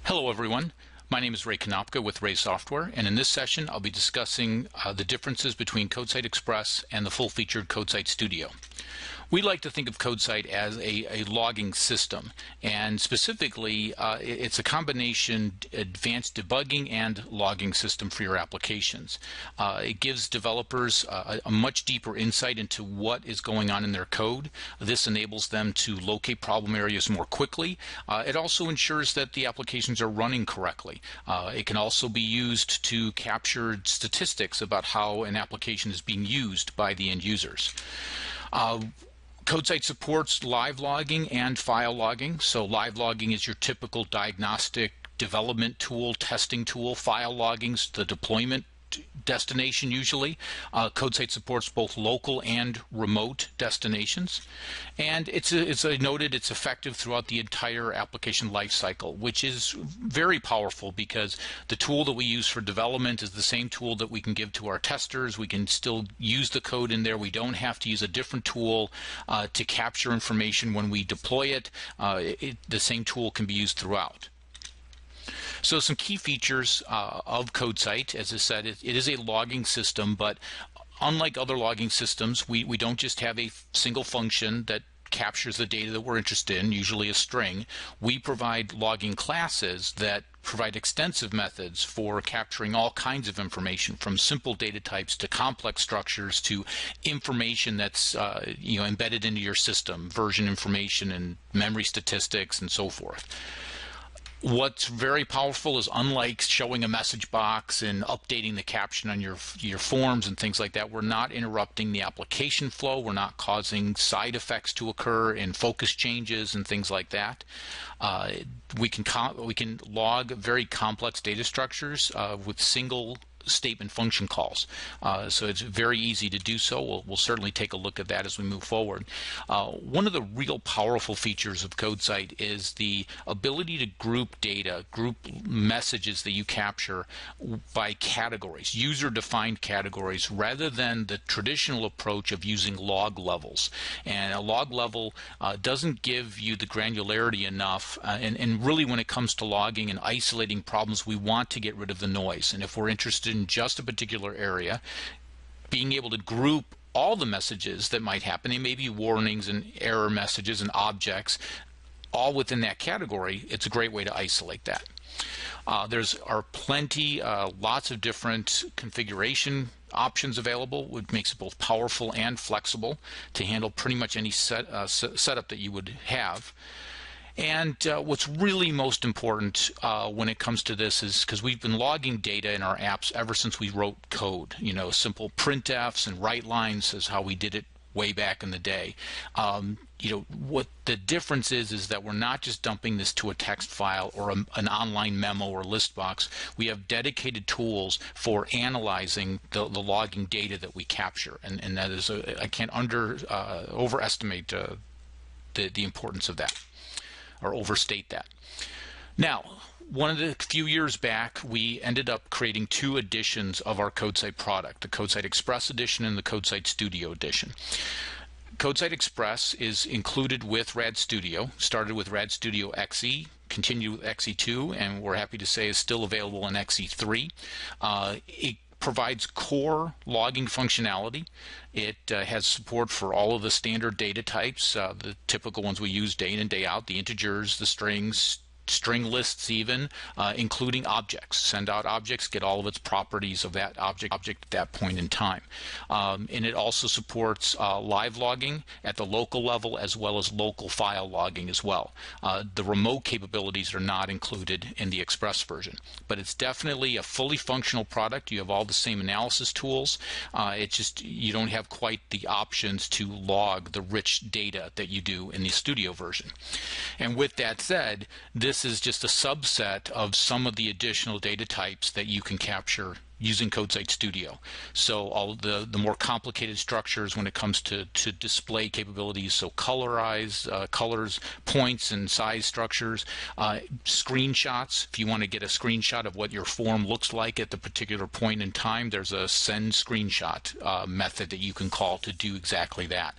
Hello everyone, my name is Ray Konopka with Ray Software, and in this session I'll be discussing the differences between CodeSite Express and the full-featured CodeSite Studio. We like to think of CodeSite as a logging system, and specifically it's a combination advanced debugging and logging system for your applications. It gives developers a much deeper insight into what is going on in their code. This enables them to locate problem areas more quickly. It also ensures that the applications are running correctly. It can also be used to capture statistics about how an application is being used by the end users. CodeSite supports live logging and file logging. So live logging is your typical diagnostic development tool, testing tool. File logging's the deployment destination usually. CodeSite supports both local and remote destinations, and it's noted it's effective throughout the entire application lifecycle, which is very powerful because the tool that we use for development is the same tool that we can give to our testers. We can still use the code in there. We don't have to use a different tool to capture information when we deploy it. The same tool can be used throughout. So some key features of CodeSite, as I said, it is a logging system, but unlike other logging systems, we don't just have a single function that captures the data that we're interested in, usually a string. We provide logging classes that provide extensive methods for capturing all kinds of information, from simple data types to complex structures to information that's embedded into your system, version information and memory statistics and so forth. What's very powerful is, unlike showing a message box and updating the caption on your forms and things like that, we're not interrupting the application flow. We're not causing side effects to occur in focus changes and things like that. We can log very complex data structures with single statement function calls. So it's very easy to do so. We'll certainly take a look at that as we move forward. One of the real powerful features of CodeSite is the ability to group data, group messages that you capture by categories, user-defined categories, rather than the traditional approach of using log levels. And a log level doesn't give you the granularity enough, and really when it comes to logging and isolating problems, we want to get rid of the noise. And if we're interested in just a particular area, being able to group all the messages that might happen, they may be warnings and error messages and objects, all within that category, it's a great way to isolate that. There's lots of different configuration options available, which makes it both powerful and flexible to handle pretty much any setup that you would have. And what's really most important when it comes to this is, because we've been logging data in our apps ever since we wrote code, simple printfs and write lines is how we did it way back in the day. What the difference is that we're not just dumping this to a text file or an online memo or list box. We have dedicated tools for analyzing the logging data that we capture, and that is I can't overestimate the importance of that, or overstate that. Now, one of the few years back, we ended up creating two editions of our CodeSite product, the CodeSite Express edition and the CodeSite Studio edition. CodeSite Express is included with RAD Studio, started with RAD Studio XE, continued with XE2, and we're happy to say is still available in XE3. It provides core logging functionality. It has support for all of the standard data types, the typical ones we use day in and day out, the integers, the strings, string lists even, including objects. Send out objects, get all of its properties of that object at that point in time. And it also supports live logging at the local level as well as local file logging as well. The remote capabilities are not included in the Express version, but it's definitely a fully functional product. You have all the same analysis tools. It's just you don't have quite the options to log the rich data that you do in the Studio version. And with that said, this is just a subset of some of the additional data types that you can capture using CodeSite Studio. So all the more complicated structures when it comes to display capabilities, so colors, points and size structures, screenshots. If you want to get a screenshot of what your form looks like at the particular point in time, there's a send screenshot method that you can call to do exactly that.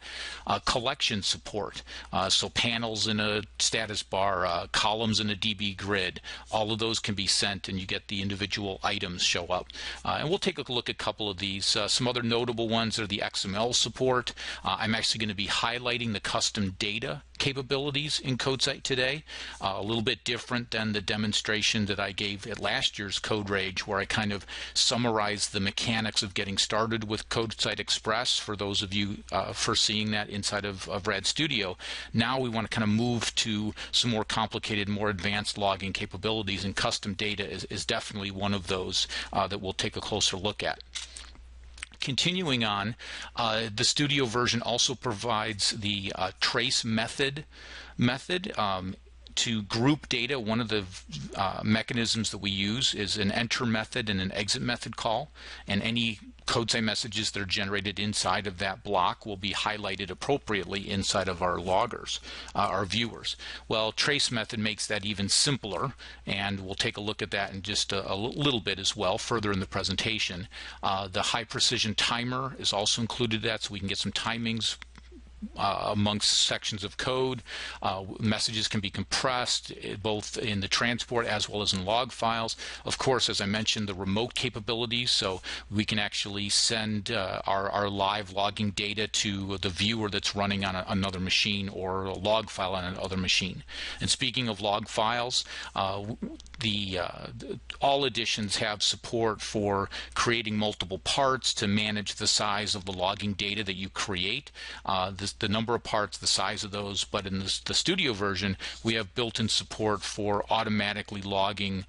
Collection support, so panels in a status bar, columns in a DB grid, all of those can be sent and you get the individual items show up. And we'll take a look at a couple of these. Some other notable ones are the XML support. I'm actually going to be highlighting the custom data capabilities in CodeSite today. A little bit different than the demonstration that I gave at last year's CodeRage, where I kind of summarized the mechanics of getting started with CodeSite Express for those of you first seeing that inside of RAD Studio. Now we want to kind of move to some more complicated, more advanced logging capabilities, and custom data is definitely one of those that we'll take a closer look at. Continuing on, the Studio version also provides the trace method to group data. One of the mechanisms that we use is an enter method and an exit method call, and any CodeSite messages that are generated inside of that block will be highlighted appropriately inside of our loggers, our viewers. Well, trace method makes that even simpler, and we'll take a look at that in just a little bit as well further in the presentation. The high precision timer is also included in that, so we can get some timings amongst sections of code. Messages can be compressed both in the transport as well as in log files. Of course, as I mentioned, the remote capabilities, so we can actually send our live logging data to the viewer that's running on another machine, or a log file on another machine. And speaking of log files, all editions have support for creating multiple parts to manage the size of the logging data that you create. The number of parts, the size of those, but in the Studio version we have built-in support for automatically logging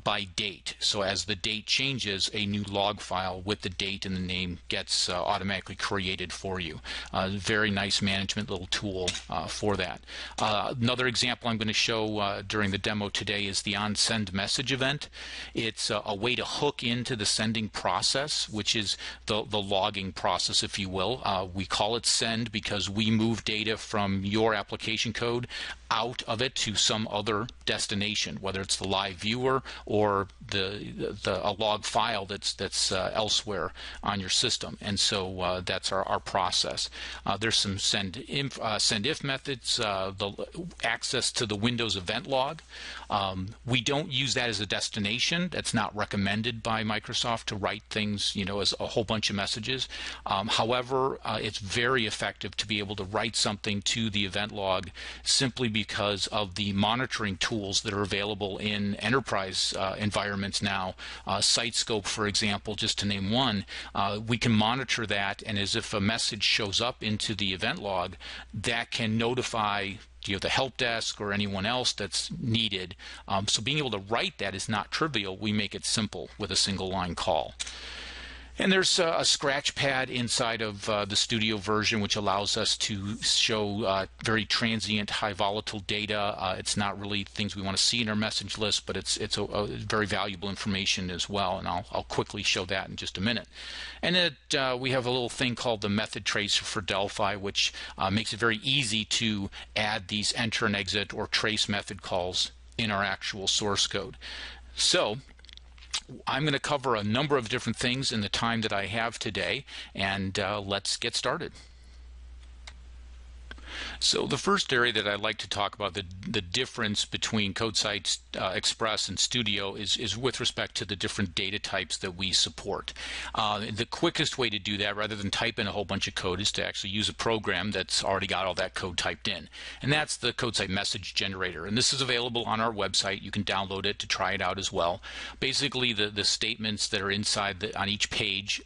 by date. So as the date changes, a new log file with the date and the name gets automatically created for you. Very nice management little tool for that. Another example I'm going to show during the demo today is the onSend message event. It's a way to hook into the sending process, which is the logging process, if you will. We call it send because we move data from your application code out of it to some other destination, whether it's the live viewer or a log file that's elsewhere on your system. And so that's our process. There's some send if methods, the access to the Windows event log. We don't use that as a destination. That's not recommended by Microsoft to write things, as a whole bunch of messages. However, it's very effective to be able to write something to the event log simply because of the monitoring tools that are available in enterprise environments now. SiteScope, for example, just to name one, we can monitor that, and as if a message shows up into the event log, that can notify the help desk or anyone else that's needed. So being able to write that is not trivial. We make it simple with a single line call. And there's a scratch pad inside of the Studio version, which allows us to show very transient, high volatile data. It's not really things we want to see in our message list, but it's a very valuable information as well, and I'll quickly show that in just a minute. And we have a little thing called the method tracer for Delphi, which makes it very easy to add these enter and exit or trace method calls in our actual source code. So I'm going to cover a number of different things in the time that I have today, and let's get started. So the first area that I'd like to talk about, the difference between CodeSite Express and Studio, is with respect to the different data types that we support. The quickest way to do that, rather than type in a whole bunch of code, is to actually use a program that's already got all that code typed in. And that's the CodeSite message generator. And this is available on our website. You can download it to try it out as well. Basically, the statements that are inside on each page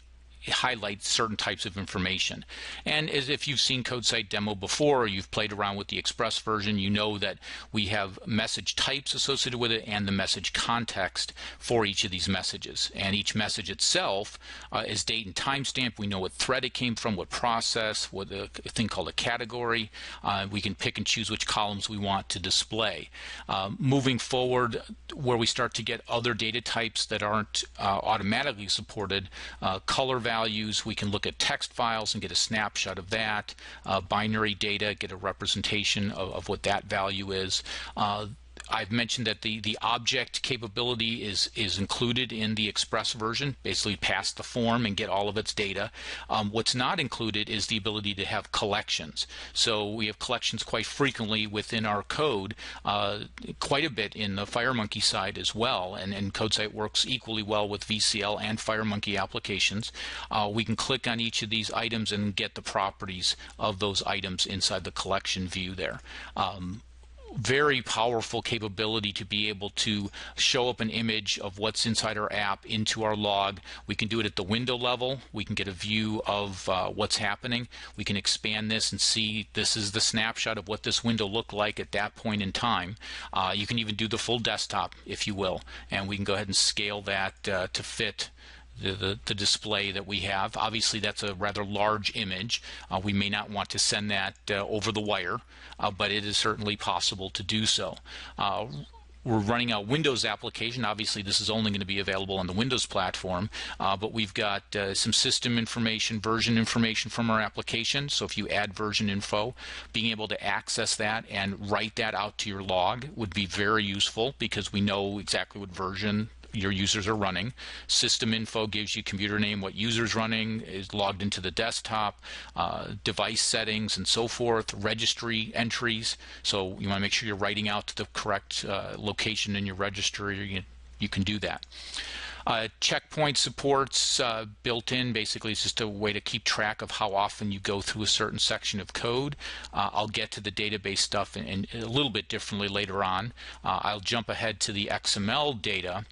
highlight certain types of information. And as if you've seen CodeSite demo before, or you've played around with the Express version, you know that we have message types associated with it and the message context for each of these messages. And each message itself is date and timestamp. We know what thread it came from, what process, what a thing called a category. We can pick and choose which columns we want to display. Moving forward, where we start to get other data types that aren't automatically supported, color values, we can look at text files and get a snapshot of that, binary data, get a representation of what that value is. I've mentioned that the object capability is included in the Express version, basically pass the form and get all of its data. What's not included is the ability to have collections. So we have collections quite frequently within our code, quite a bit in the FireMonkey side as well, and CodeSite works equally well with VCL and FireMonkey applications. We can click on each of these items and get the properties of those items inside the collection view there. Very powerful capability to be able to show up an image of what's inside our app into our log. We can do it at the window level. We can get a view of what's happening. We can expand this and see this is the snapshot of what this window looked like at that point in time. You can even do the full desktop, if you will, and we can go ahead and scale that to fit the display that we have. Obviously, that's a rather large image. We may not want to send that over the wire, but it is certainly possible to do so. We're running a Windows application. Obviously, this is only going to be available on the Windows platform, but we've got some system information, version information from our application. So if you add version info, being able to access that and write that out to your log would be very useful, because we know exactly what version your users are running. System info gives you computer name, what user's running, is logged into the desktop, device settings, and so forth, registry entries. So you want to make sure you're writing out to the correct location in your registry. You can do that. Checkpoint supports built in. Basically, it's just a way to keep track of how often you go through a certain section of code. I'll get to the database stuff in a little bit differently later on. I'll jump ahead to the XML data.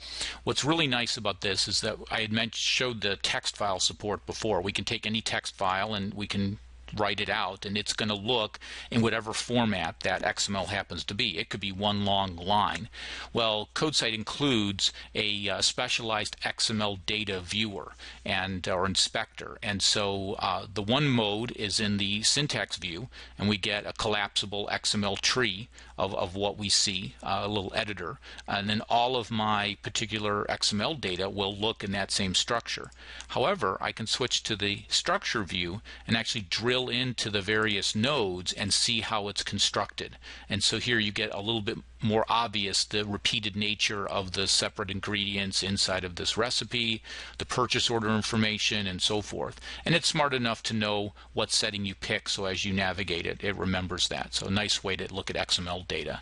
What's really nice about this is that I had showed the text file support before. We can take any text file and we can write it out, and it's going to look in whatever format that XML happens to be. It could be one long line. Well, CodeSite includes a specialized XML data viewer or inspector, and so the one mode is in the syntax view, and we get a collapsible XML tree of what we see, a little editor, and then all of my particular XML data will look in that same structure. However, I can switch to the structure view and actually drill into the various nodes and see how it's constructed. And so here you get a little bit more obvious the repeated nature of the separate ingredients inside of this recipe, the purchase order information, and so forth. And it's smart enough to know what setting you pick, so as you navigate it, it remembers that. So a nice way to look at XML data.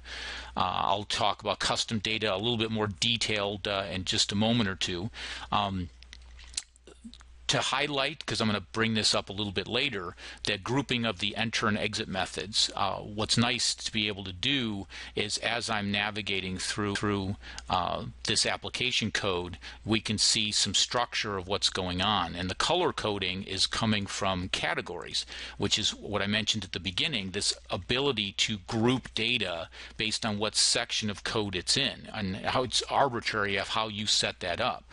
I'll talk about custom data a little bit more detailed in just a moment or two. To highlight, because I'm going to bring this up a little bit later, that grouping of the enter and exit methods. What's nice to be able to do is, as I'm navigating through this application code, we can see some structure of what's going on. And the color coding is coming from categories, which is what I mentioned at the beginning, this ability to group data based on what section of code it's in, and how it's arbitrary of how you set that up.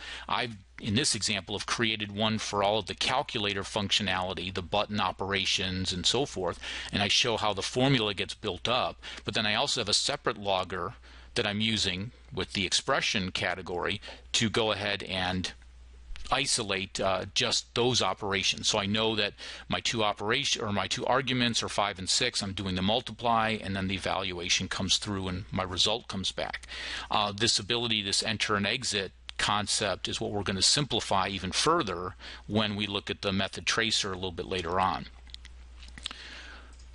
In this example, I've created one for all of the calculator functionality, the button operations, and so forth, and I show how the formula gets built up. But then I also have a separate logger that I'm using with the expression category to go ahead and isolate just those operations. So I know that my two arguments are 5 and 6. I'm doing the multiply, and then the evaluation comes through and my result comes back. This ability, this enter and exit concept, is what we're going to simplify even further when we look at the method tracer a little bit later on.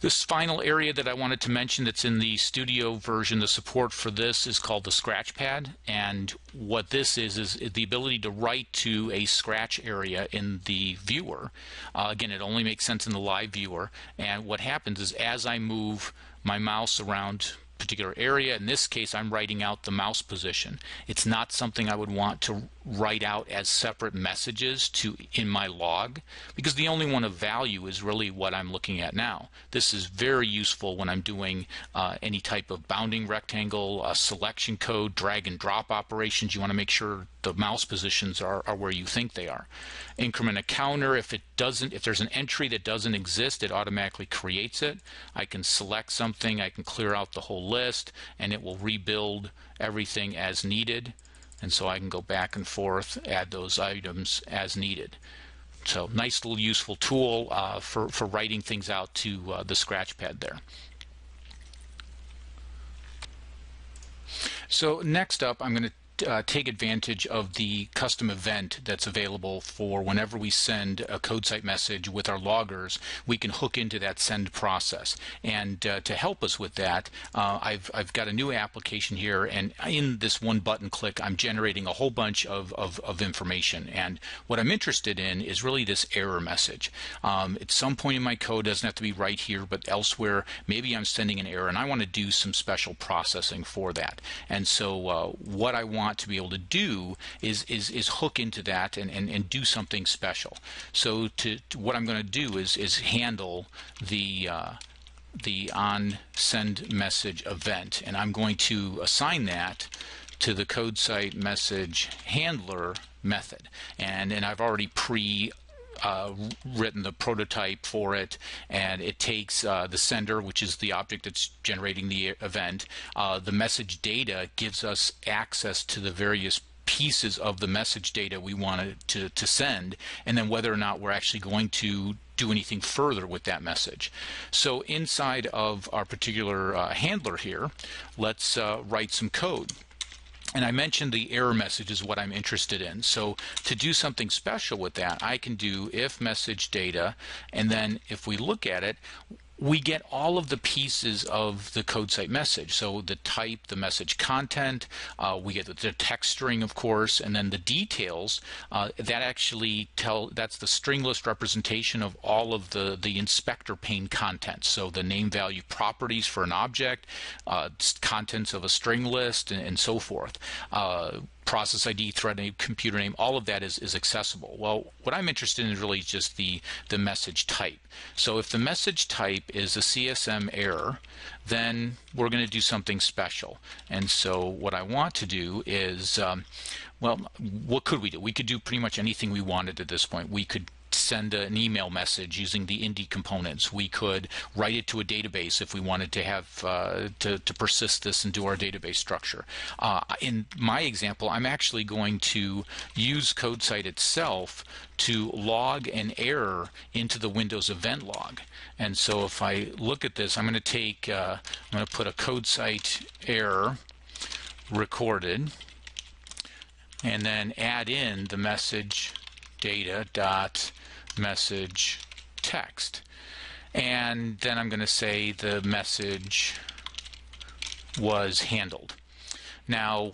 This final area that I wanted to mention that's in the Studio version, the support for this is called the Scratch Pad, and what this is the ability to write to a scratch area in the viewer. Again, it only makes sense in the live viewer, and what happens is as I move my mouse around particular area. In this case, I'm writing out the mouse position. It's not something I would want to write out as separate messages in my log, because the only one of value is really what I'm looking at now. This is very useful when I'm doing any type of bounding rectangle, selection code, drag and drop operations. You want to make sure the mouse positions are where you think they are. Increment a counter. If there's an entry that doesn't exist, it automatically creates it. I can select something, I can clear out the whole list, and it will rebuild everything as needed. And so I can go back and forth, add those items as needed. So nice little useful tool for writing things out to the scratch pad there. So next up, I'm going to take advantage of the custom event that's available for whenever we send a CodeSite message with our loggers. We can hook into that send process, and to help us with that, I've got a new application here, and in this one button click I'm generating a whole bunch of information, and what I'm interested in is really this error message. At some point in my code, doesn't have to be right here, but elsewhere maybe I'm sending an error and I want to do some special processing for that. And so what I want to be able to do is hook into that and do something special. So what I'm going to do is handle the on send message event, and I'm going to assign that to the CodeSite message handler method, and I've already written the prototype for it, and it takes the sender, which is the object that's generating the event. The message data gives us access to the various pieces of the message data we wanted to send, and then whether or not we're actually going to do anything further with that message. So inside of our particular handler here, let's write some code. And I mentioned the error message is what I'm interested in. So to do something special with that, I can do if message data, and then if we look at it, we get all of the pieces of the CodeSite message. So the type, the message content, we get the text string, of course, and then the details. That's the string list representation of all of the inspector pane contents. So the name value properties for an object, contents of a string list, and so forth. Process ID, thread name, computer name, all of that is accessible. Well, what I'm interested in is really just the message type. So if the message type is a CSM error, then we're going to do something special. And so what I want to do is, well, what could we do? We could do pretty much anything we wanted at this point. We could send an email message using the INDI components. We could write it to a database if we wanted to have to persist this and do our database structure. In my example, I'm actually going to use CodeSite itself to log an error into the Windows event log. And so if I look at this, I'm going to put a CodeSite error recorded, and then add in the message data dot message text, and then I'm going to say the message was handled. Now,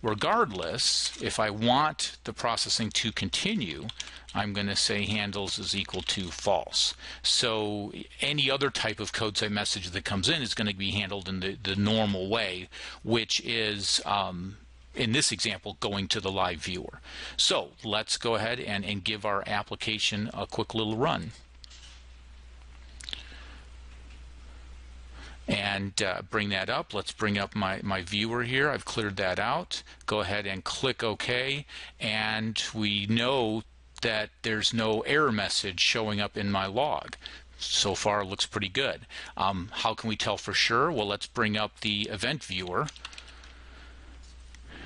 regardless, if I want the processing to continue, I'm going to say handles is equal to false. So any other type of CodeSite message that comes in is going to be handled in the normal way, which is in this example, going to the live viewer. So let's go ahead and give our application a quick little run. And bring that up. Let's bring up my viewer here. I've cleared that out. Go ahead and click OK, and we know that there's no error message showing up in my log. So far it looks pretty good. How can we tell for sure? Well, let's bring up the event viewer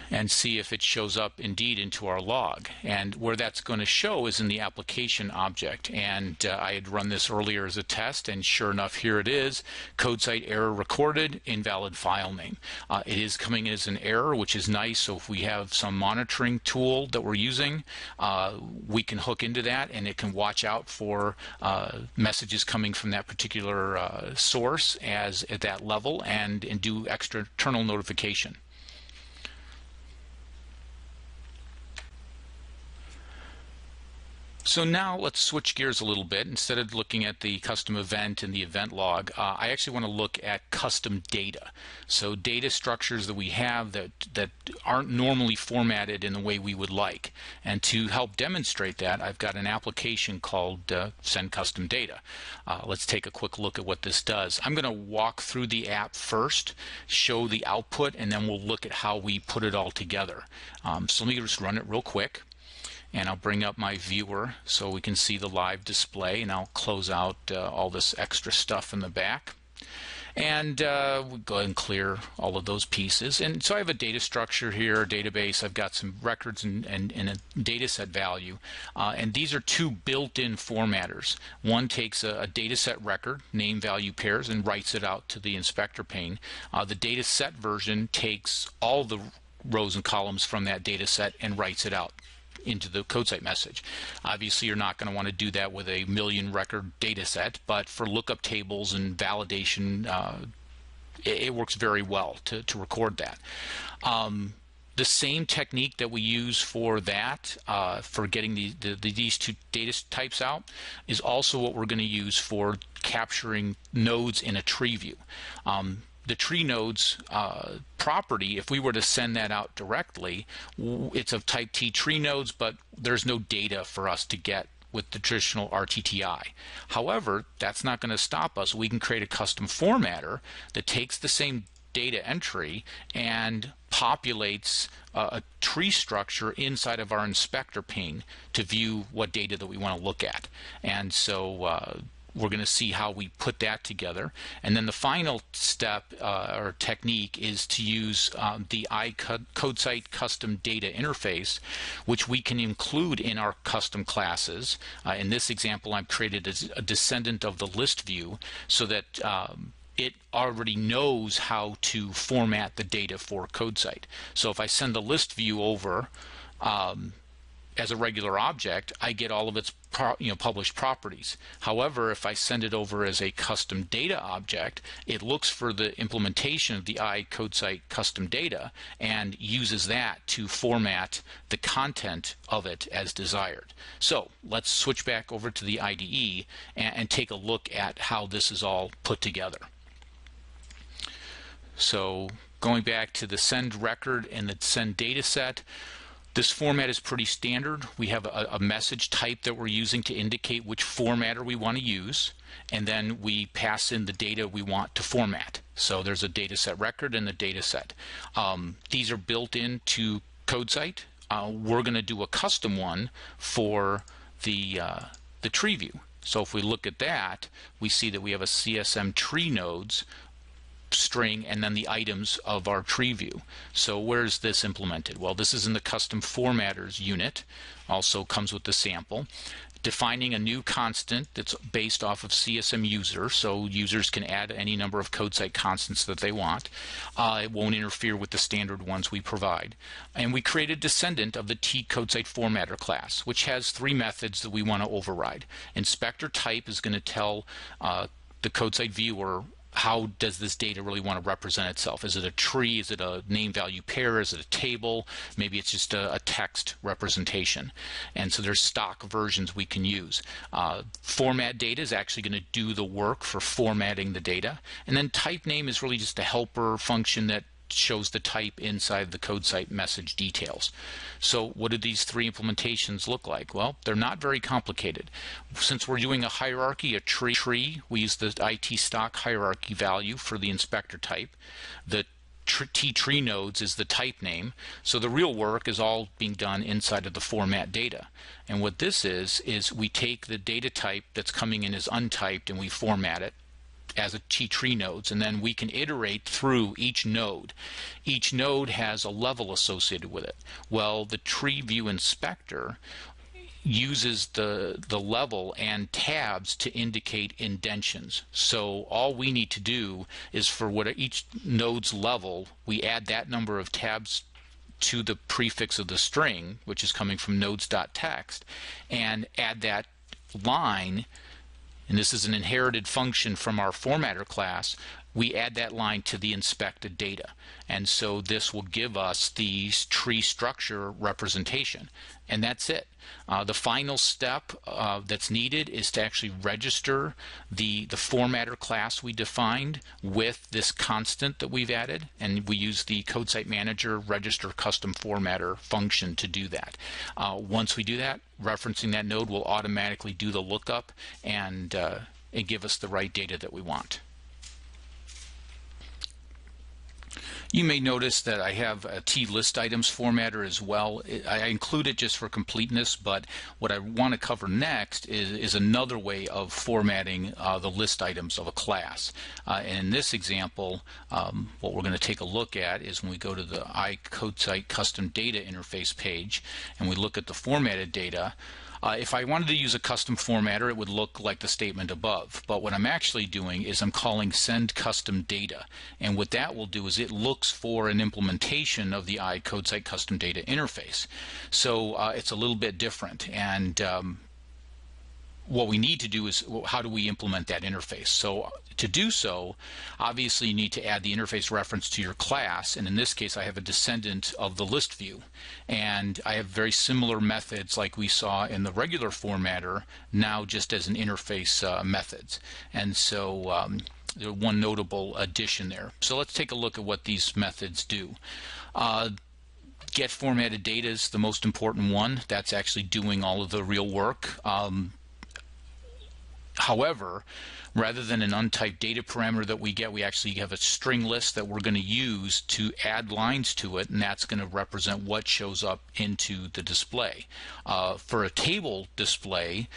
and see if it shows up indeed into our log. And where that's going to show is in the application object. And I had run this earlier as a test, and sure enough, here it is. CodeSite error recorded, invalid file name. It is coming as an error, which is nice. So if we have some monitoring tool that we're using, we can hook into that, and it can watch out for messages coming from that particular source at that level, and do external notification. So now let's switch gears a little bit. Instead of looking at the custom event and the event log, I actually want to look at custom data. So data structures that we have that aren't normally formatted in the way we would like. And to help demonstrate that, I've got an application called Send Custom Data. Let's take a quick look at what this does. I'm going to walk through the app first, show the output, and then we'll look at how we put it all together. So let me just run it real quick. And I'll bring up my viewer so we can see the live display, and I'll close out all this extra stuff in the back. And we'll go ahead and clear all of those pieces. And so I have a data structure here, a database. I've got some records and a data set value. And these are two built-in formatters. One takes a data set record, name value pairs, and writes it out to the inspector pane. The data set version takes all the rows and columns from that data set and writes it out into the CodeSite message. Obviously, you're not going to want to do that with a million record data set, but for lookup tables and validation, it works very well to record that. The same technique that we use for that, for getting these two data types out, is also what we're going to use for capturing nodes in a tree view. The tree nodes property, if we were to send that out directly, it's of type T tree nodes, but there's no data for us to get with the traditional RTTI. However, that's not going to stop us. We can create a custom formatter that takes the same data entry and populates a tree structure inside of our inspector pane to view what data that we want to look at. And so we're going to see how we put that together. And then the final step or technique is to use the CodeSite custom data interface, which we can include in our custom classes. In this example, I've created a descendant of the list view so that it already knows how to format the data for CodeSite. So if I send the list view over as a regular object, I get all of its published properties. However, if I send it over as a custom data object, it looks for the implementation of the CodeSite custom data and uses that to format the content of it as desired. So let's switch back over to the IDE and take a look at how this is all put together. So going back to the send record and the send data set, this format is pretty standard. We have a message type that we're using to indicate which formatter we want to use, and then we pass in the data we want to format. So there's a data set record and the data set. These are built into CodeSite. We're going to do a custom one for the tree view. So if we look at that, we see that we have a CSM tree nodes string and then the items of our tree view. So where's this implemented? Well, this is in the custom formatters unit. Also comes with the sample. Defining a new constant that's based off of CSM user, so users can add any number of CodeSite constants that they want. It won't interfere with the standard ones we provide. And we create a descendant of the T CodeSite formatter class, which has three methods that we want to override. Inspector type is going to tell the CodeSite viewer how does this data really want to represent itself. Is it a tree? Is it a name value pair? Is it a table? Maybe it's just a text representation. And so there's stock versions we can use. Format data is actually going to do the work for formatting the data. And then type name is really just a helper function that shows the type inside the CodeSite message details. So what do these three implementations look like? Well, they're not very complicated. Since we're doing a hierarchy, a tree, we use the IT stock hierarchy value for the inspector type. The T tree nodes is the type name. So the real work is all being done inside of the format data. And what this is we take the data type that's coming in as untyped and we format it as a T tree nodes, and then we can iterate through each node. Each node has a level associated with it. Well, the tree view inspector uses the level and tabs to indicate indentions. So all we need to do is for each node's level, we add that number of tabs to the prefix of the string, which is coming from nodes.text, and add that line. And this is an inherited function from our formatter class. we add that line to the inspected data. And so this will give us the tree structure representation. And that's it. The final step that's needed is to actually register the formatter class we defined with this constant that we've added, and we use the CodeSite Manager register custom formatter function to do that. Once we do that, referencing that node will automatically do the lookup and give us the right data that we want. You may notice that I have a T-list items formatter as well. I include it just for completeness, but what I want to cover next is another way of formatting the list items of a class. And in this example, what we're going to take a look at is when we go to the CodeSite custom data interface page and we look at the formatted data. If I wanted to use a custom formatter, it would look like the statement above. But what I'm actually doing is I'm calling send custom data. And what that will do is it looks for an implementation of the CodeSite custom data interface. So it's a little bit different. And what we need to do is, how do we implement that interface? So to do so, obviously you need to add the interface reference to your class, and in this case I have a descendant of the list view, and I have very similar methods like we saw in the regular formatter, now just as an interface methods. And so there's one notable addition there. So let's take a look at what these methods do. Get formatted data is the most important one. That's actually doing all of the real work. However, rather than an untyped data parameter that we get, we actually have a string list that we're going to use to add lines to it, and that's going to represent what shows up into the display. For a table display,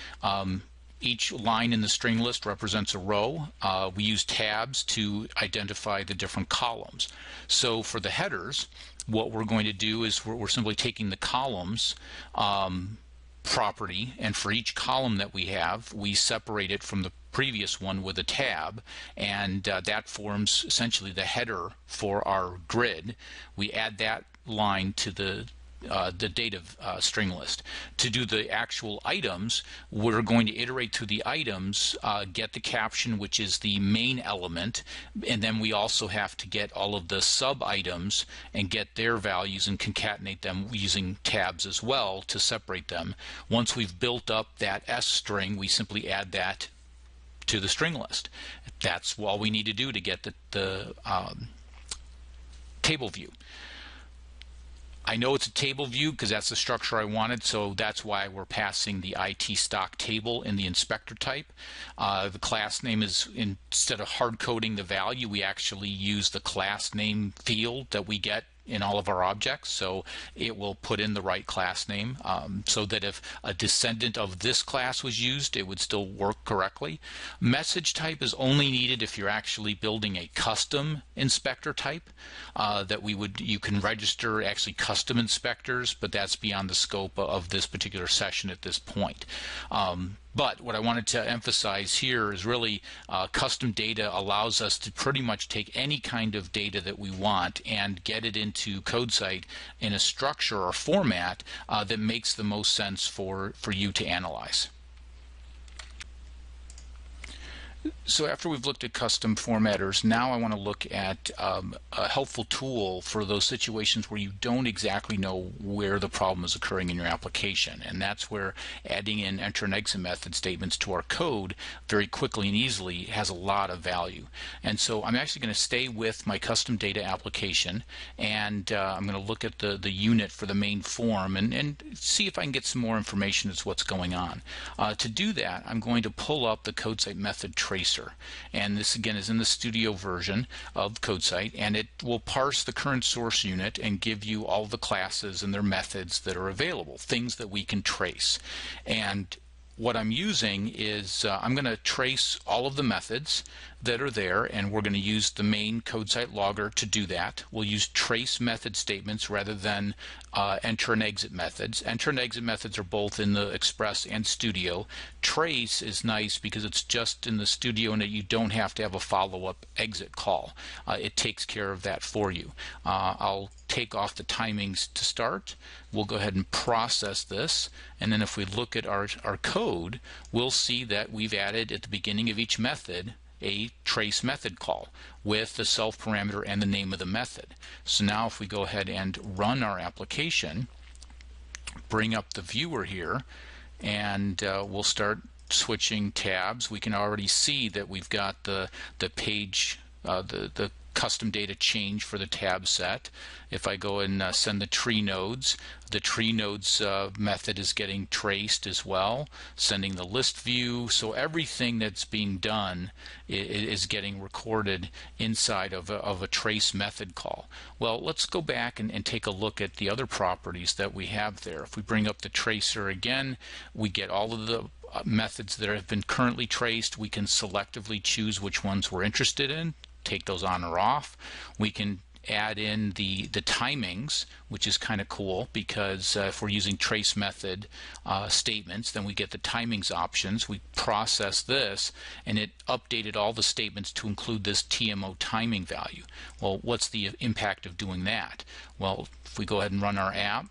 each line in the string list represents a row. We use tabs to identify the different columns. So for the headers, what we're going to do is we're simply taking the columns property, and for each column that we have, we separate it from the previous one with a tab, and that forms essentially the header for our grid. We add that line to the data string list. To do the actual items, we're going to iterate through the items, get the caption, which is the main element, and then we also have to get all of the sub items and get their values and concatenate them using tabs as well to separate them. Once we've built up that S string, we simply add that to the string list. That's all we need to do to get the table view. I know it's a table view because that's the structure I wanted, so that's why we're passing the IT stock table in the inspector type. The class name is, instead of hard coding the value, we actually use the class name field that we get in all of our objects, so it will put in the right class name, so that if a descendant of this class was used, it would still work correctly. Message type is only needed if you're actually building a custom inspector type that you can register actually custom inspectors, but that's beyond the scope of this particular session at this point. But what I wanted to emphasize here is really custom data allows us to pretty much take any kind of data that we want and get it into CodeSite in a structure or format that makes the most sense for you to analyze. So after we've looked at custom formatters, now I want to look at a helpful tool for those situations where you don't exactly know where the problem is occurring in your application. And that's where adding in enter and exit method statements to our code very quickly and easily has a lot of value. And so I'm actually going to stay with my custom data application, and I'm going to look at the unit for the main form and see if I can get some more information as to what's going on. To do that, I'm going to pull up the CodeSite method tracer, and this again is in the Studio version of CodeSite, and it will parse the current source unit and give you all the classes and their methods that are available, things that we can trace. And what I'm using is I'm going to trace all of the methods that are there, and we're going to use the main CodeSite logger to do that. We'll use trace method statements rather than enter and exit methods. Enter and exit methods are both in the Express and Studio. Trace is nice because it's just in the Studio and that you don't have to have a follow-up exit call. It takes care of that for you. I'll take off the timings to start. We'll go ahead and process this, and then if we look at our code, we'll see that we've added at the beginning of each method a trace method call with the self parameter and the name of the method. So now if we go ahead and run our application, bring up the viewer here, and we'll start switching tabs. We can already see that we've got the page, the custom data change for the tab set. If I go and send the tree nodes method is getting traced as well, sending the list view. So everything that's being done is getting recorded inside of a trace method call. Well, let's go back and take a look at the other properties that we have there. If we bring up the tracer again, we get all of the methods that have been currently traced. We can selectively choose which ones we're interested in, take those on or off. We can add in the timings, which is kind of cool, because if we're using trace method statements, then we get the timings options. We process this, and it updated all the statements to include this TMO timing value. Well, what's the impact of doing that? Well, if we go ahead and run our app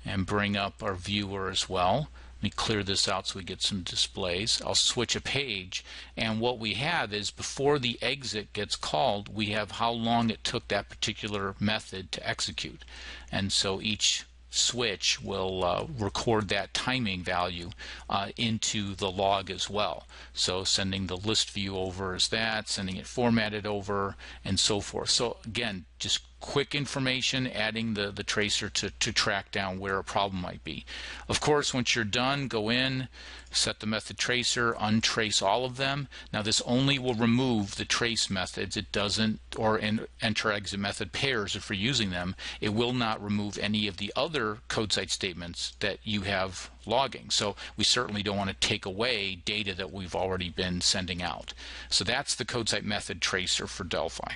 and bring up our viewer as well, let me clear this out so we get some displays. I'll switch a page, and what we have is before the exit gets called, we have how long it took that particular method to execute. And so each switch will record that timing value into the log as well. So sending the list view over as that, sending it formatted over, and so forth. So again, just quick information, adding the tracer to track down where a problem might be. Of course, once you're done, go in, set the method tracer, untrace all of them. Now this only will remove the trace methods. It doesn't, or enter exit method pairs if we're using them. It will not remove any of the other CodeSite statements that you have logging. So we certainly don't want to take away data that we've already been sending out. So that's the CodeSite method tracer for Delphi.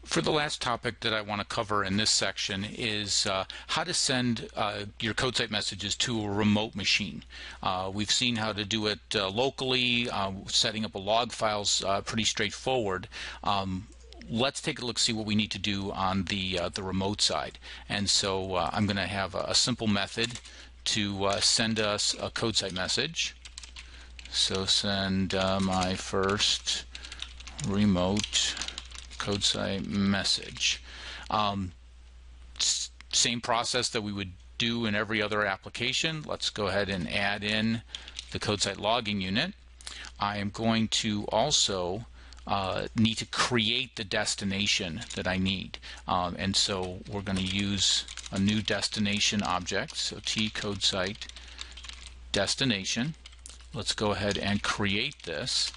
For the last topic that I want to cover in this section is how to send your CodeSite messages to a remote machine. We've seen how to do it locally. Setting up a log file is pretty straightforward. Let's take a look, see what we need to do on the remote side. And so I'm going to have a simple method to send us a CodeSite message. So send my first remote CodeSite message. Same process that we would do in every other application. Let's go ahead and add in the CodeSite logging unit. I am going to also need to create the destination that I need. And so we're going to use a new destination object. So T CodeSite destination. Let's go ahead and create this.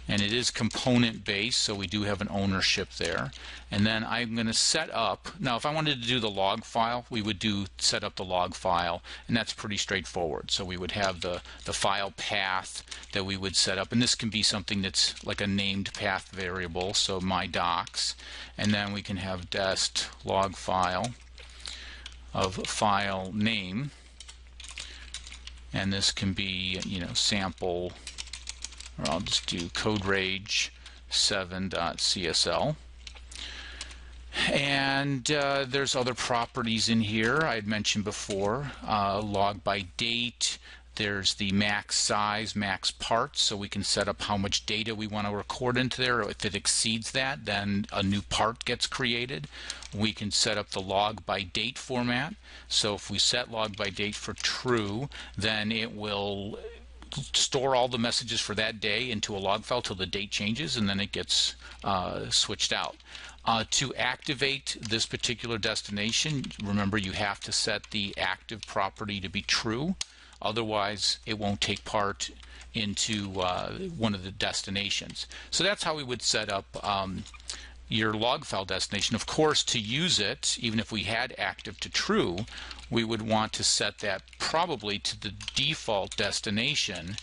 And it is component based, so we do have an ownership there. And then I'm going to set up, now if I wanted to do the log file, we would set up the log file, and that's pretty straightforward. So we would have the file path that we would set up, and this can be something that's like a named path variable, so my docs, and then we can have dest log file of file name, and this can be, sample, or I'll just do CodeRage 7.csl. And there's other properties in here I had mentioned before. Log by date. There's the max size, max parts, so we can set up how much data we want to record into there. If it exceeds that, then a new part gets created. We can set up the log by date format. So if we set log by date for true, then it will store all the messages for that day into a log file till the date changes, and then it gets switched out. To activate this particular destination, remember you have to set the active property to be true, otherwise it won't take part into one of the destinations. So that's how we would set up your log file destination. Of course, to use it, even if we had active to true, we would want to set that probably to the default destination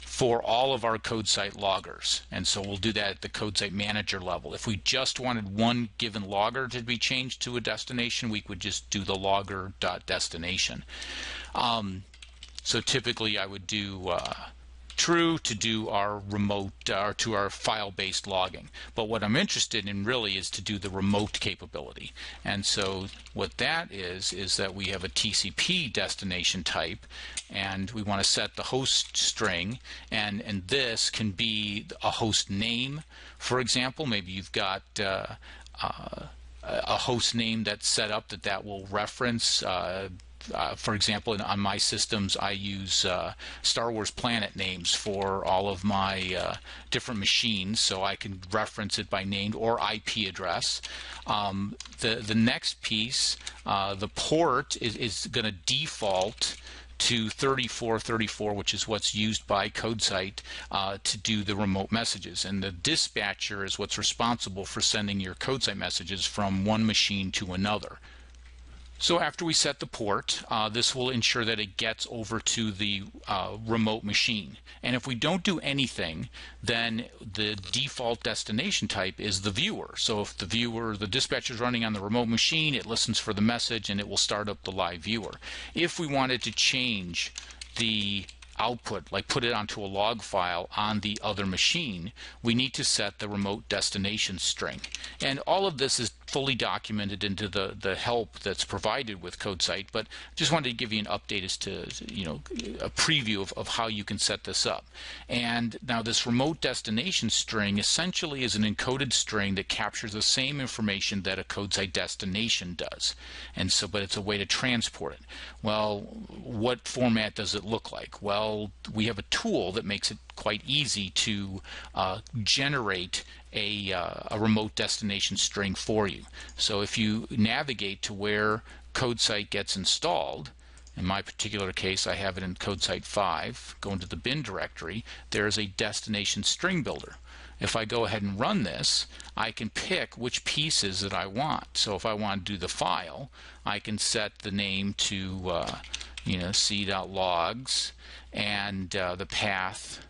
for all of our CodeSite loggers. And so we'll do that at the CodeSite manager level. If we just wanted one given logger to be changed to a destination, we would just do the logger.destination. So typically I would do true to do our remote or to our file-based logging. But what I'm interested in really is to do the remote capability. And so what that is that we have a TCP destination type, and we want to set the host string, and this can be a host name. For example, maybe you've got a host name that's set up that will reference for example, on my systems, I use Star Wars planet names for all of my different machines, so I can reference it by name or IP address. The next piece, the port is going to default to 3434, which is what's used by CodeSite to do the remote messages. And the dispatcher is what's responsible for sending your CodeSite messages from one machine to another. So after we set the port, this will ensure that it gets over to the remote machine. And if we don't do anything, then the default destination type is the viewer. So if the dispatcher is running on the remote machine, it listens for the message and it will start up the live viewer. If we wanted to change the output, like put it onto a log file on the other machine, we need to set the remote destination string. And all of this is fully documented into the help that's provided with CodeSite, but just wanted to give you an update as to, a preview of how you can set this up. And now this remote destination string essentially is an encoded string that captures the same information that a CodeSite destination does. And so, but it's a way to transport it. Well, what format does it look like? Well, we have a tool that makes it quite easy to generate a remote destination string for you. So if you navigate to where CodeSite gets installed, in my particular case I have it in CodeSite 5, go into the bin directory, there's a destination string builder. If I go ahead and run this, I can pick which pieces that I want. So if I want to do the file, I can set the name to c.logs, and the path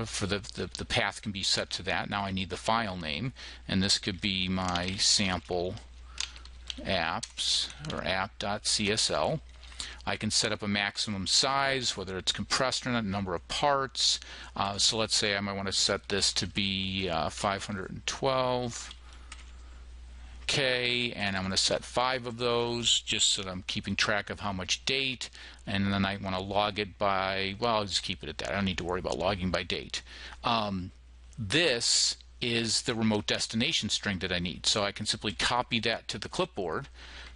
for the path can be set to that. Now I need the file name, and this could be my sample apps or app.csl. I can set up a maximum size, whether it's compressed or not, number of parts. So let's say I might want to set this to be 512. And I'm going to set 5 of those just so that I'm keeping track of how much date, and then I want to log it by, well, I'll just keep it at that. I don't need to worry about logging by date. This is the remote destination string that I need, so I can simply copy that to the clipboard.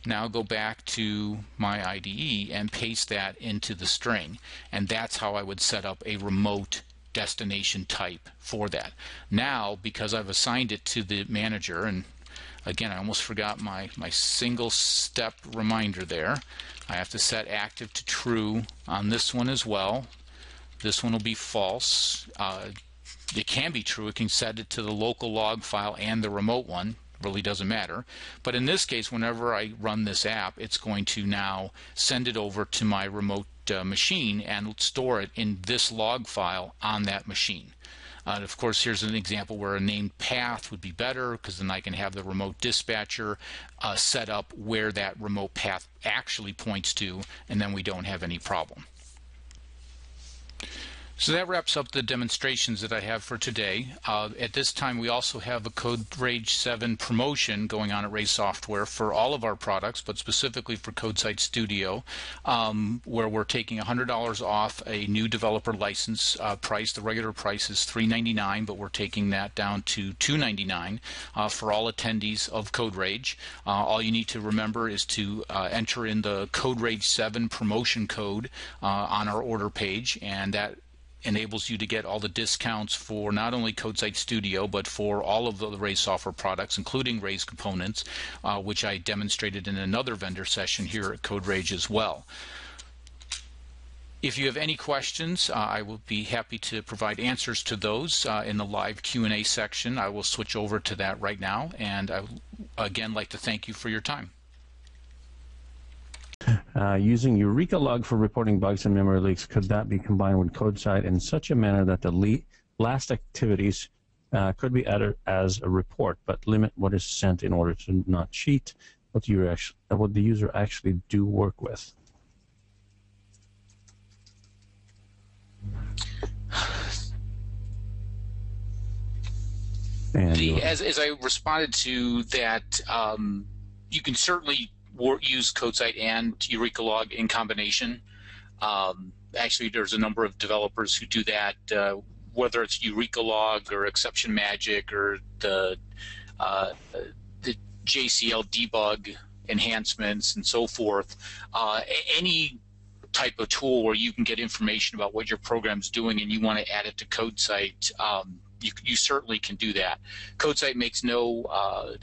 Now go back to my IDE and paste that into the string, and that's how I would set up a remote destination type for that. Now, because I've assigned it to the manager, and again, I almost forgot my single step reminder there. I have to set active to true on this one as well. This one will be false. It can be true. It can set it to the local log file and the remote one. Really doesn't matter. But in this case, whenever I run this app, it's going to now send it over to my remote machine and store it in this log file on that machine. Of course, here's an example where a named path would be better, because then I can have the remote dispatcher set up where that remote path actually points to, and then we don't have any problem. So that wraps up the demonstrations that I have for today. At this time, we also have a CodeRage 7 promotion going on at RAD Software for all of our products, but specifically for CodeSite Studio, where we're taking $100 off a new developer license price. The regular price is $399, but we're taking that down to $299 for all attendees of CodeRage. All you need to remember is to enter in the CodeRage 7 promotion code on our order page, and that enables you to get all the discounts for not only CodeSite Studio, but for all of the RAD software products, including RAD components, which I demonstrated in another vendor session here at CodeRage as well. If you have any questions, I will be happy to provide answers to those in the live Q&A section. I will switch over to that right now, and I would again like to thank you for your time. Using Eureka Log for reporting bugs and memory leaks, could that be combined with CodeSite in such a manner that the last activities could be added as a report, but limit what is sent in order to not cheat what the user actually do work with? And As I responded to that, you can certainly use CodeSite and EurekaLog in combination. Actually, there's a number of developers who do that, whether it's EurekaLog or Exception Magic or the JCL debug enhancements and so forth. Any type of tool where you can get information about what your program's doing and you want to add it to CodeSite, you certainly can do that. CodeSite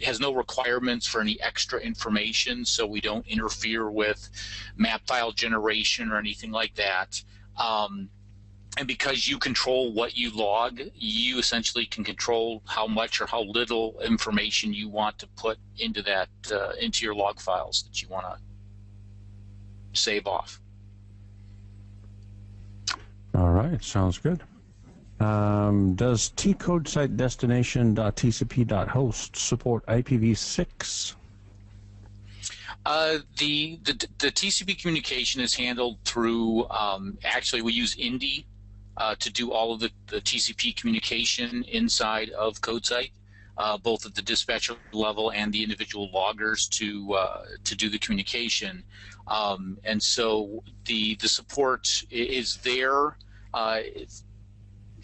has no requirements for any extra information, so we don't interfere with map file generation or anything like that. And because you control what you log, you essentially can control how much or how little information you want to put into that into your log files that you want to save off. all right, sounds good. Does tcodesite destination.tcp.host support IPv6? The TCP communication is handled through, actually we use Indy to do all of the TCP communication inside of CodeSite, both at the dispatcher level and the individual loggers to do the communication. And so the support is there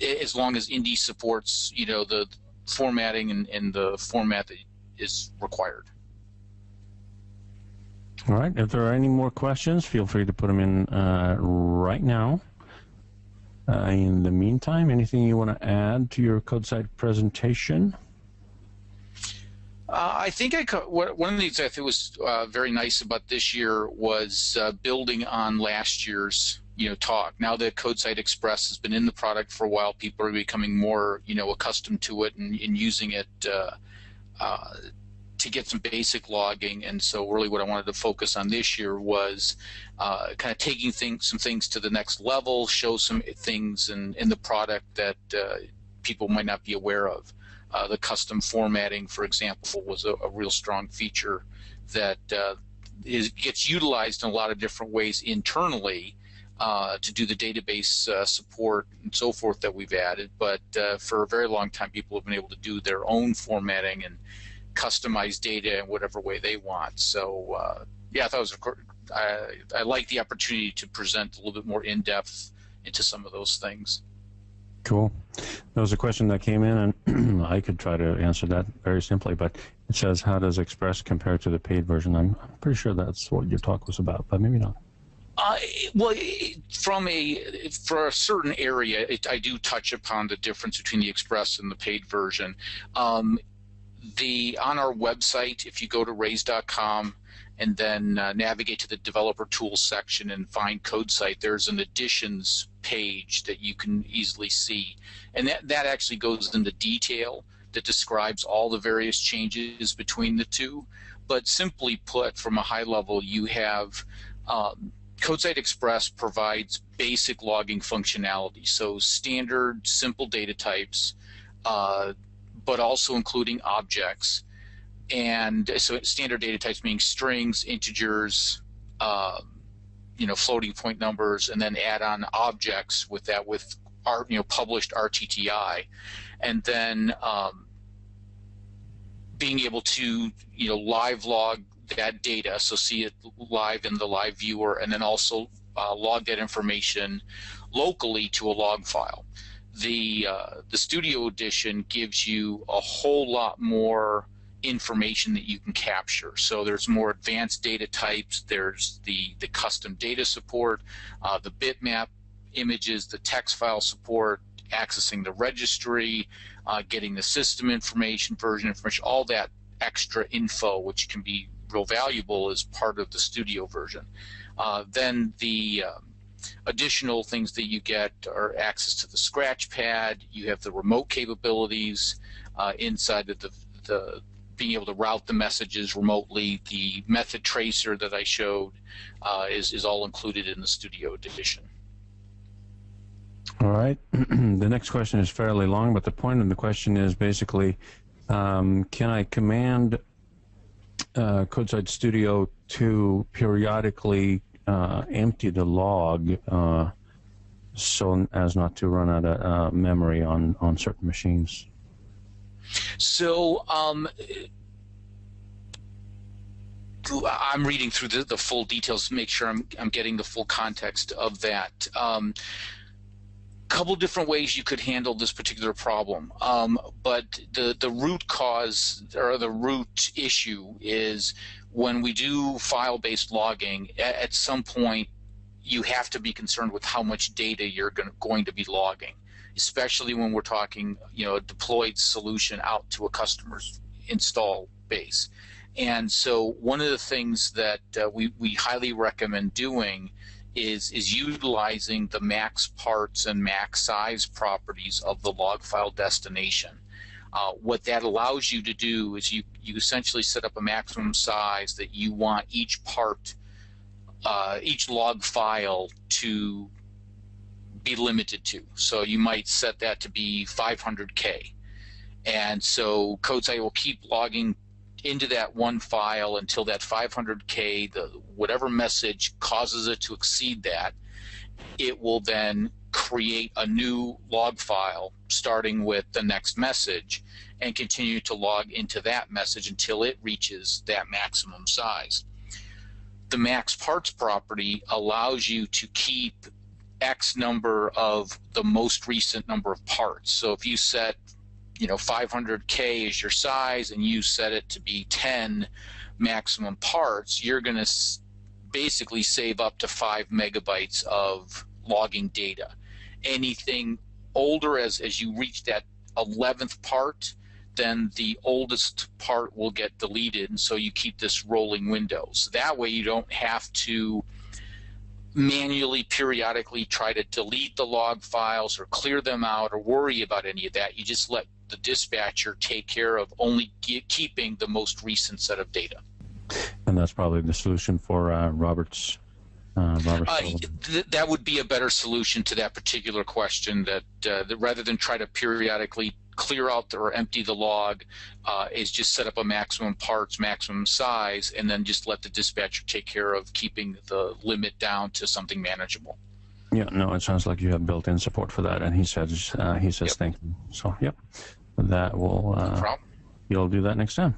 as long as Indy supports, the formatting and the format that is required. All right, if there are any more questions, feel free to put them in right now. In the meantime, anything you want to add to your CodeSite presentation? I think one of the things I think was very nice about this year was building on last year's talk. Now that CodeSite Express has been in the product for a while, people are becoming more accustomed to it and using it to get some basic logging. And so really what I wanted to focus on this year was kind of taking some things to the next level, show some things in the product that people might not be aware of. The custom formatting, for example, was a real strong feature that gets utilized in a lot of different ways internally to do the database support and so forth that we've added. But for a very long time, people have been able to do their own formatting and customize data in whatever way they want. So yeah, I thought I like the opportunity to present a little bit more in-depth into some of those things. Cool. There was a question that came in, and I could try to answer that very simply, but it says, how does Express compare to the paid version? I'm pretty sure that's what your talk was about, but maybe not. Well, for a certain area, I do touch upon the difference between the Express and the paid version. On our website, if you go to raise.com and then navigate to the developer tools section and find CodeSite, there's an additions page that you can easily see. And that actually goes into detail that describes all the various changes between the two. But simply put, from a high level, you have CodeSite Express provides basic logging functionality, so standard, simple data types, but also including objects. And so standard data types meaning strings, integers, floating point numbers, and then add on objects with that with published RTTI, and then being able to live log that data, so see it live in the live viewer, and then also log that information locally to a log file. The Studio Edition gives you a whole lot more information that you can capture. So there's more advanced data types, there's the custom data support, the bitmap images, the text file support, accessing the registry, getting the system information, version information, all that extra info, which can be real valuable as part of the Studio version. Then the additional things that you get are access to the scratch pad, you have the remote capabilities inside of the being able to route the messages remotely. The method tracer that I showed is all included in the Studio Edition. All right. The next question is fairly long, but the point of the question is basically, can I command CodeSite Studio to periodically empty the log so as not to run out of memory on certain machines? So I'm reading through the full details to make sure I'm getting the full context of that. Couple different ways you could handle this particular problem, but the root cause or the root issue is when we do file-based logging, at some point you have to be concerned with how much data you're going to be logging, especially when we're talking, a deployed solution out to a customer's install base. And so one of the things that we highly recommend doing is utilizing the max parts and max size properties of the log file destination. What that allows you to do is you essentially set up a maximum size that you want each part, each log file to be limited to. So you might set that to be 500K. And so CodeSite will keep logging into that one file until that 500K, whatever message causes it to exceed that, it will then create a new log file starting with the next message and continue to log into that message until it reaches that maximum size. The max parts property allows you to keep X number of the most recent number of parts. So if you set 500K is your size and you set it to be 10 maximum parts, you're going to basically save up to 5 megabytes of logging data. Anything older, as you reach that 11th part, then the oldest part will get deleted, and so you keep this rolling window. So that way you don't have to manually, periodically try to delete the log files or clear them out or worry about any of that. You just let the dispatcher take care of only keeping the most recent set of data. And that's probably the solution for Robert's. That would be a better solution to that particular question, that rather than try to periodically clear out or empty the log, is just set up a maximum parts, maximum size, and then just let the dispatcher take care of keeping the limit down to something manageable. Yeah, no, it sounds like you have built-in support for that, and he says Yep. thank you. So, yep, that will. No problem. You'll do that next time.